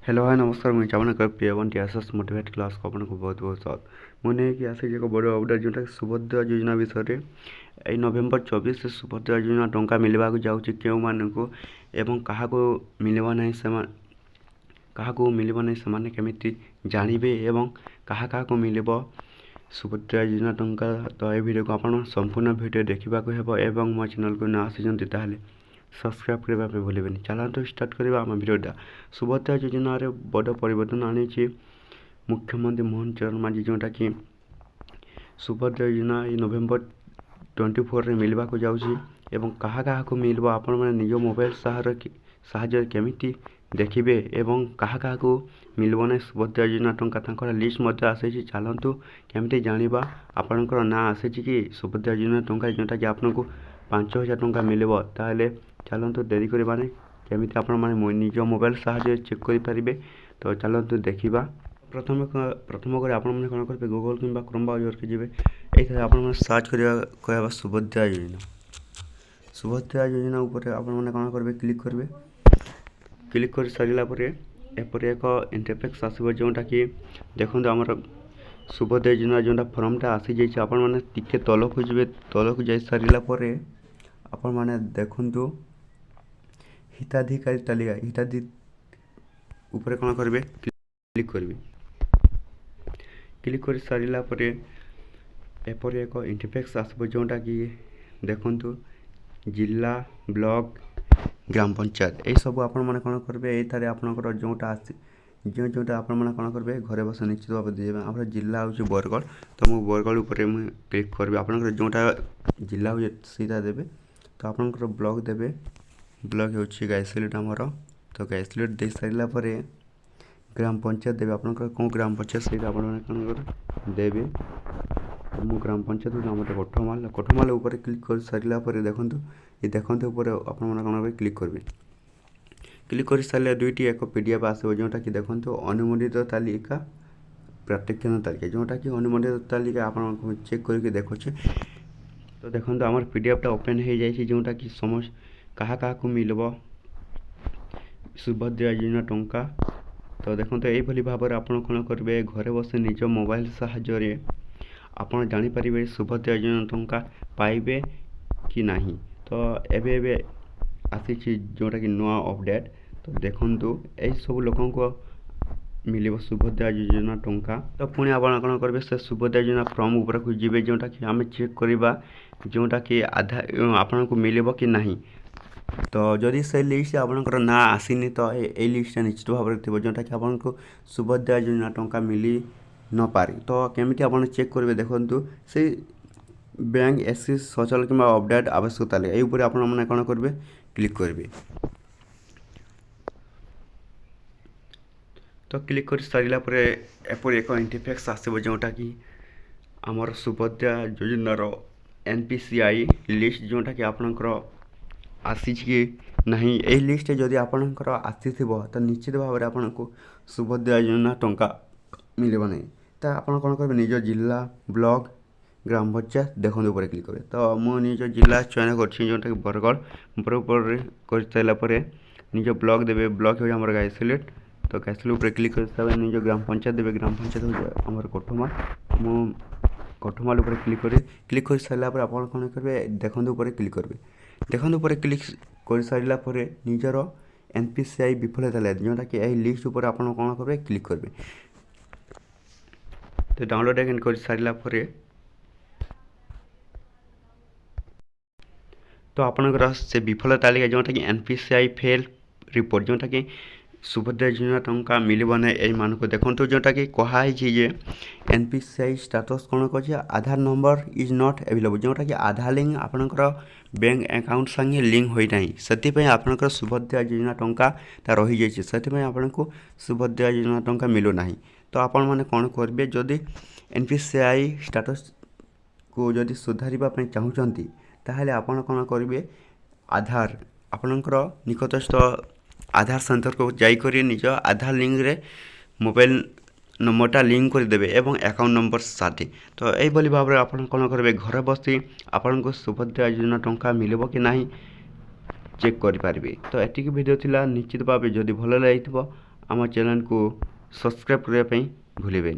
Hello hi नमस्कार मुझे चावना कर P1 टीएसएस मोटिवेट क्लास को आपको बहुत बहुत स्वागत मुझे कि आसे एक बड़ अपडेट जोटा सुभद्रा योजना विषय में नवेम्बर 24 से सुभद्रा योजना टंका मिलवा जाऊँगी क्यों मानक एवं क्या मिलवा ना क्या मिलवा ना से केमी जानवे एवं क्या मिल सुभद्रा योजना टंका तो ये वीडियो को आप संपूर्ण वीडियो देखा एवं मो चैनल को न आसी सब्सक्राइब करने भूलें चलते स्टार्ट करवा आम भिडटा सुभद्रा योजन बड़ परिवर्तन आनी मुख्यमंत्री मोहन चरण माझी जोटा कि सुभद्रा योजना नवेम्बर 24 रे मिलवा जाऊँगी एवं क्या मिल आपण मैंने निज मोबाइल साहाय्य केमी देखिए एवं क्या मिलना ना सुभद्रा योजना टंका लिस्ट आसी चलतु केमी जाना आपणकर ना आसी कि सुभद्रा योजना टंका जोटा कि आपको 5,000 टंका मिल ताले चलतु देरी करवा नहीं केमी आपने निज मोबाइल साहाय्य चेक करेंगे तो चलतु देखा प्रथम कर आपने कौन करेंगे गूगल कि क्रोम ब्राउजर के जी ये आपने सर्च करवा सुभद्रा योजना उपर आपने कौन करेंगे क्लिक कर सारापर एपर एक इंटरफेस आसो जोटा कि देखो आमर सुभद्रा योजना जोटा फर्मटा आसी जाइए आपने टिके तलक जी तलक जा सारापर आपण मैंने देखु हिताधिकारी तालिका ऊपर कौन करेंगे क्लिक कर सारापर एपर एक इंटरफेस आसो जोटा कि देखु जिला ब्लॉक ग्राम पंचायत यही सब आपण मैंने कौन करेंगे ये आपंकर जोटा आस जोटा आप कौन करेंगे घरे बस निश्चित भाव दीजिए आप जिला हूँ बरगढ़ तो मुझे बरगढ़ उपर क्लिक करी आप जोटा जिला हूँ सीधा देवे तो आपंकर ब्लॉक देवे ब्लॉक हूँ गायसलिट आमर तो गायसलिट दे सारापर ग्राम पंचायत देवे आपंकर कौन ग्राम पंचायत से कौन देवे मो ग्राम पंचायत हूँ आम कठमाल उपर क्लिक कर सारापर देखते ऊपर आपने कौन क्लिक करेंगे क्लिक कर सारे दुईटी एक पीडीएफ आसो जोटा कि देखो अनुमोदित तालिका प्रत्यक्षण तालिका जोटा कि अनुमोदित तालिका आप चेक करके देखुचे तो देखो आम पीडीएफटा ओपन हो जाए जोटा कि समस्त क्या मिल सुभद्रा योजना टंका तो देखो ये भाव में आप कौन करेंगे घरे बस निज मोबाइल साहाय्य आप जानीपर सुभद्रा योजना टंका पाइबे कि नहीं तो एबे आसी जोटा कि नुआ अपडेट तो देखु यही सब लोक मिल सुभद्रा योजना टंका तो पुणी आप कौन करेंगे से सुभद्रा योजना फॉर्म ऊपर को जी जोटा कि आम चेक करवा जोटा कि आधार आपन को मिल कि नहीं तो जदि से लिस्ट आपंकर ना आसनी तो ये लिस्ट निश्चित भाव में थी जोटा कि आपको सुभद्रा योजना टंका मिली न पारे तो केमी आप चेक करेंगे देखु से बैंक एससी सचल कि अपडेट आवश्यकता लगे ये आपने कौन करेंगे क्लिक करेंगे तो क्लिक कर सारापर एपर एक इंटरफेस आसो जोटा कि आमर सुभद्रा योजनार एनपीसीआई लिस्ट जोटा कि आपंकर आसी नहीं यही लिस्ट जदि आपंकर आसी तो निश्चित भाव में आपको सुभद्रा योजना टंका मिल नहीं तो आप कौन करेंगे निज जिला ब्लॉक ग्राम पंचायत देखो ऊपर क्लिक करेंगे तो मुझे निज जिला चयन कर जोटा कि बरगढ़ ऊपर कर सारापर निज ब्लॉक देवे ब्लॉक हो आम गायसलिट तो गायसलिट ऊपर क्लिक कर निज ग्राम पंचायत देवे ग्राम पंचायत हो आम कठमाल मु कठमाल ऊपर क्लिक कर सारापर आप कौन करेंगे देखो ऊपर क्लिक करेंगे देखो ऊपर क्लिक कर सारापर निजर एनपीसीआई विफलता लगे जोटा कि यही लिस्ट ऊपर आप कौन करेंगे क्लिक करेंगे तो डाउनलोड एगेन कर सारापर तो आपंकर से विफल तालिका जोटा कि एनपीसीआई फेल रिपोर्ट जोटा कि सुभद्रा योजना टंका मिल ना मान को देखो जोटा कि कहुई जे एनपीसीआई स्टेटस कौन कर आधार नंबर इज नॉट अवेलेबल जोटा कि आधार लिंक आपंकर बैंक अकाउंट संगे लिंक होना से आपंकर सुभद्रा योजना टंका रही जाइए से आपको सुभद्रा योजना टंका मिलूना तो आपण मैंने कौन करेंगे जदि एनपीसीआई स्टेटस को जदि सुधारवाई चाहूँगी ताहले आपण कौन करेंगे आधार आपणकर निकटस्थ आधार सेंटर को जाकर निज आधार लिंक रे मोबाइल नंबरटा लिंक करदेवे एवं अकाउंट नंबर साथी तो यही भाव में आप कौन करेंगे घर बसी आपन को सुभद्रा योजना टंका मिल कि नहीं चेक करेंगे तो एतिक वीडियो थिला निश्चित भाव जदि भल लगी ଆମ ଚ୍ୟାନେଲ୍କୁ ସବସ୍କ୍ରାଇବ୍ କରିବା ପାଇଁ ଭୁଲିବେନି।